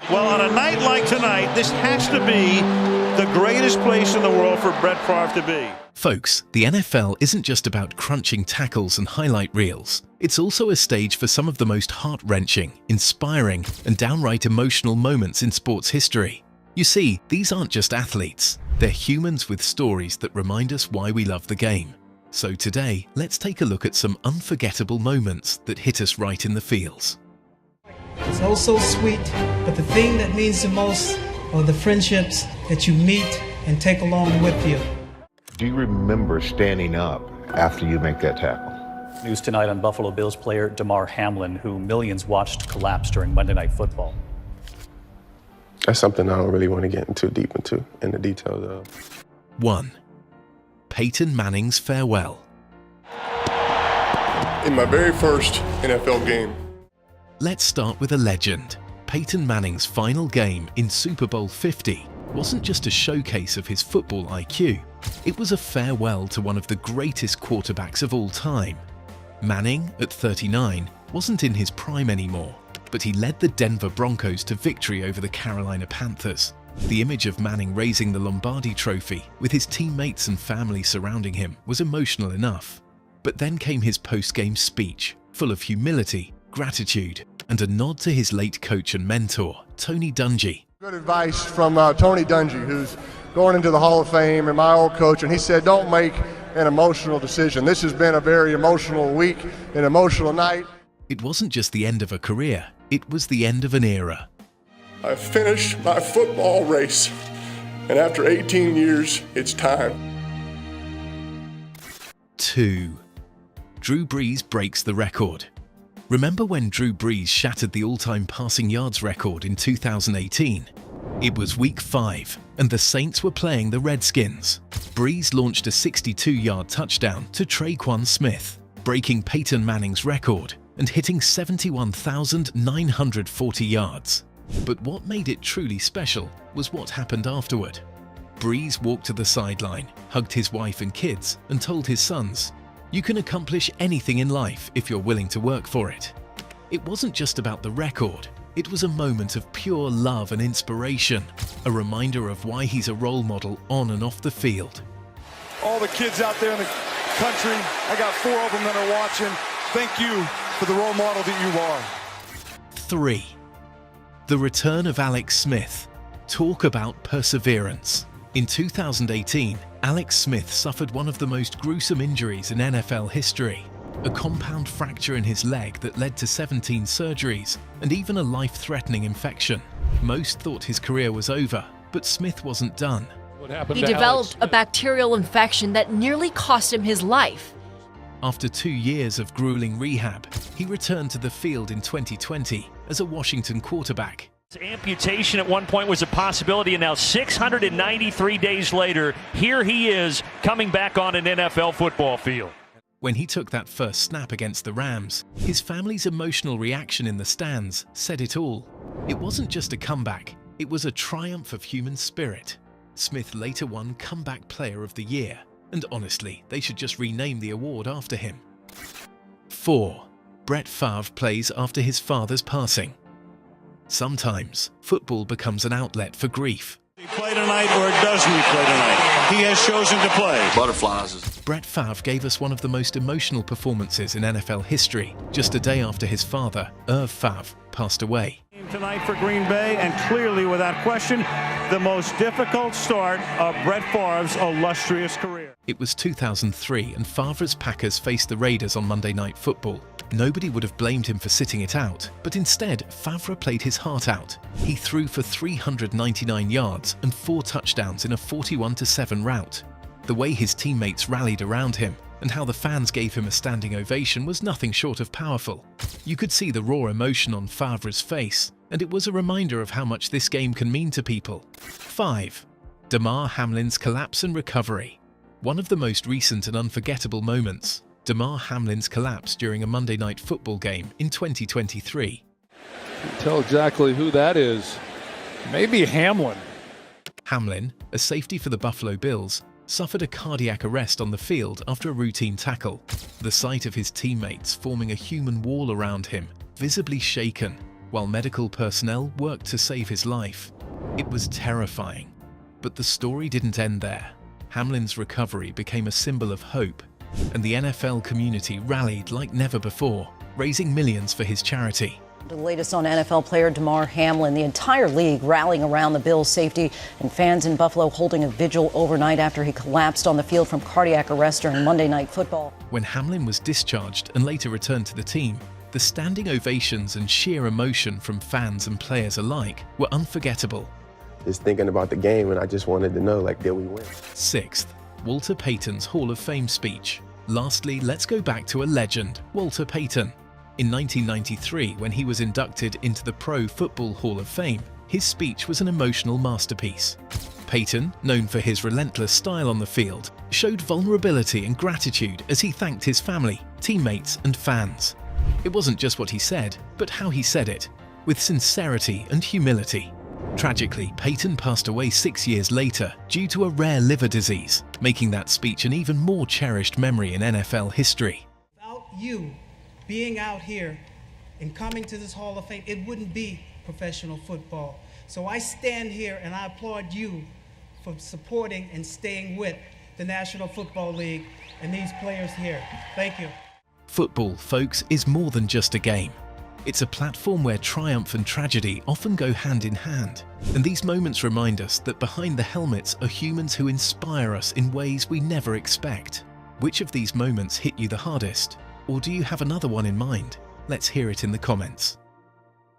Well, on a night like tonight, this has to be the greatest place in the world for Brett Favre to be. Folks, the NFL isn't just about crunching tackles and highlight reels. It's also a stage for some of the most heart-wrenching, inspiring, and downright emotional moments in sports history. You see, these aren't just athletes. They're humans with stories that remind us why we love the game. So today, let's take a look at some unforgettable moments that hit us right in the feels. It's all so sweet, but the thing that means the most are the friendships that you meet and take along with you. Do you remember standing up after you make that tackle? News tonight on Buffalo Bills player Damar Hamlin, who millions watched collapse during Monday Night Football. That's something I don't really want to get too deep into in the details of. 1. Peyton Manning's farewell. In my very first NFL game. Let's start with a legend. Peyton Manning's final game in Super Bowl 50 wasn't just a showcase of his football IQ. It was a farewell to one of the greatest quarterbacks of all time. Manning, at 39, wasn't in his prime anymore, but he led the Denver Broncos to victory over the Carolina Panthers. The image of Manning raising the Lombardi Trophy with his teammates and family surrounding him was emotional enough. But then came his post-game speech, full of humility, gratitude, and a nod to his late coach and mentor, Tony Dungy. Good advice from Tony Dungy, who's going into the Hall of Fame, and my old coach, and he said, don't make an emotional decision. This has been a very emotional week, an emotional night. It wasn't just the end of a career, it was the end of an era. I finished my football race, and after 18 years, it's time. 2. Drew Brees breaks the record. Remember when Drew Brees shattered the all-time passing yards record in 2018? It was Week 5, and the Saints were playing the Redskins. Brees launched a 62-yard touchdown to Tre'Quan Smith, breaking Peyton Manning's record and hitting 71,940 yards. But what made it truly special was what happened afterward. Brees walked to the sideline, hugged his wife and kids, and told his sons, "You can accomplish anything in life if you're willing to work for it." It wasn't just about the record. It was a moment of pure love and inspiration, a reminder of why he's a role model on and off the field. All the kids out there in the country, I got 4 of them that are watching. Thank you for the role model that you are. 3. The return of Alex Smith. Talk about perseverance. In 2018, Alex Smith suffered one of the most gruesome injuries in NFL history, a compound fracture in his leg that led to 17 surgeries and even a life-threatening infection. Most thought his career was over, but Smith wasn't done. He developed a bacterial infection that nearly cost him his life. After 2 years of grueling rehab, he returned to the field in 2020 as a Washington quarterback. Amputation at one point was a possibility, and now 693 days later, here he is coming back on an NFL football field. When he took that first snap against the Rams, his family's emotional reaction in the stands said it all. It wasn't just a comeback, it was a triumph of human spirit. Smith later won Comeback Player of the Year, and honestly, they should just rename the award after him. 4. Brett Favre plays after his father's passing. Sometimes, football becomes an outlet for grief. He play tonight or doesn't he play tonight? He has chosen to play. Butterflies. Brett Favre gave us one of the most emotional performances in NFL history, just a day after his father, Irv Favre, passed away. Tonight for Green Bay, and clearly, without question, the most difficult start of Brett Favre's illustrious career. It was 2003, and Favre's Packers faced the Raiders on Monday Night Football. Nobody would have blamed him for sitting it out, but instead, Favre played his heart out. He threw for 399 yards and 4 touchdowns in a 41-7 rout. The way his teammates rallied around him and how the fans gave him a standing ovation was nothing short of powerful. You could see the raw emotion on Favre's face, and it was a reminder of how much this game can mean to people. 5. Damar Hamlin's collapse and recovery. One of the most recent and unforgettable moments. Damar Hamlin's collapse during a Monday Night Football game in 2023. Tell exactly who that is. Maybe Hamlin. Hamlin, a safety for the Buffalo Bills, suffered a cardiac arrest on the field after a routine tackle. The sight of his teammates forming a human wall around him, visibly shaken, while medical personnel worked to save his life. It was terrifying. But the story didn't end there. Hamlin's recovery became a symbol of hope, and the NFL community rallied like never before, raising millions for his charity. The latest on NFL player Damar Hamlin, the entire league rallying around the Bills' safety, and fans in Buffalo holding a vigil overnight after he collapsed on the field from cardiac arrest during Monday Night Football. When Hamlin was discharged and later returned to the team, the standing ovations and sheer emotion from fans and players alike were unforgettable. Just thinking about the game, and I just wanted to know, like, did we win? 6th, Walter Payton's Hall of Fame speech. Lastly, let's go back to a legend, Walter Payton. In 1993, when he was inducted into the Pro Football Hall of Fame, his speech was an emotional masterpiece. Payton, known for his relentless style on the field, showed vulnerability and gratitude as he thanked his family, teammates, and fans. It wasn't just what he said, but how he said it, with sincerity and humility. Tragically, Payton passed away 6 years later due to a rare liver disease, making that speech an even more cherished memory in NFL history. Without you being out here and coming to this Hall of Fame, it wouldn't be professional football. So I stand here and I applaud you for supporting and staying with the National Football League and these players here. Thank you. Football, folks, is more than just a game. It's a platform where triumph and tragedy often go hand in hand. And these moments remind us that behind the helmets are humans who inspire us in ways we never expect. Which of these moments hit you the hardest? Or do you have another one in mind? Let's hear it in the comments.